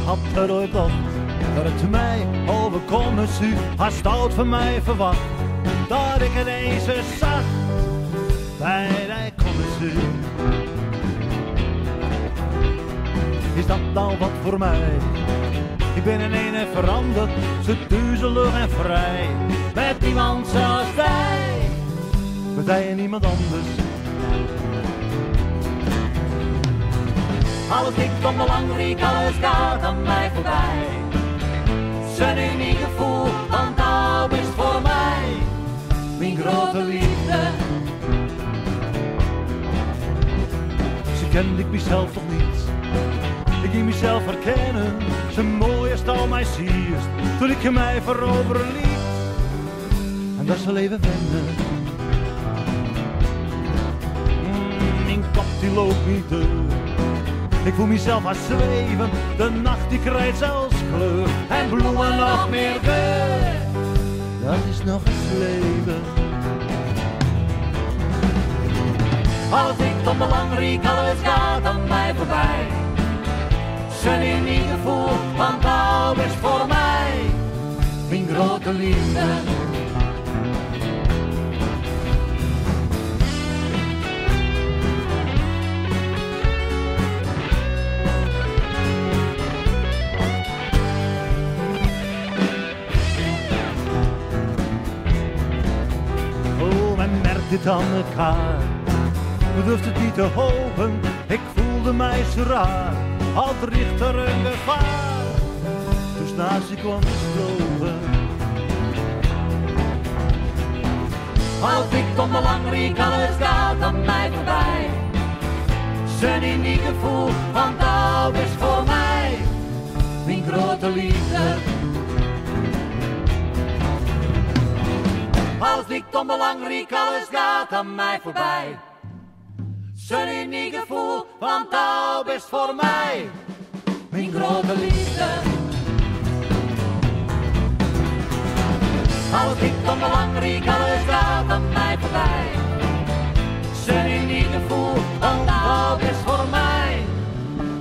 had er ooit dacht dat het mij overkomen zou, had stout van mij verwacht dat ik ineens eens zag bij de commissie. Is dat nou wat voor mij? Ik ben in een veranderd, zo duizelig en vrij. Met niemand zoals wij, met hij en niemand anders. Alles ligt onbelangrijk, alles gaat aan mij voorbij. Zijn uniek gevoel, want nou is voor mij mijn grote liefde. Ze kende ik mezelf toch niet. Ik ging mezelf herkennen, zo mooi als al mij ziest, toen ik mij veroveren liet. En dat zal even wennen. Mijn kop die loopt niet door. Ik voel mezelf als zweven, de nacht die krijgt zelfs kleur. En bloemen nog meer geur, dat is nog het leven. Alles ligt onbelangrijk, alles gaat aan mij voorbij. Zijn uniek gevoel, want nou is voor mij mijn grote liefde. Oh, men merkt dit aan elkaar. We durfden het niet te hopen, ik voelde mij zo raar. Al richt er een gevaar, dus naast ik kwam gesloten. Alles ligt onbelangrijk, alles gaat aan mij voorbij. Zijn uniek gevoel, want nou is voor mij mijn grote liefde. Alles ligt onbelangrijk, alles gaat aan mij voorbij. Zijn uniek gevoel, want nou is voor mij mijn grote liefde. Alles ligt onbelangrijk, alles gaat aan mij voorbij. Zijn uniek gevoel, want nou is voor mij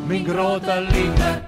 mijn grote liefde.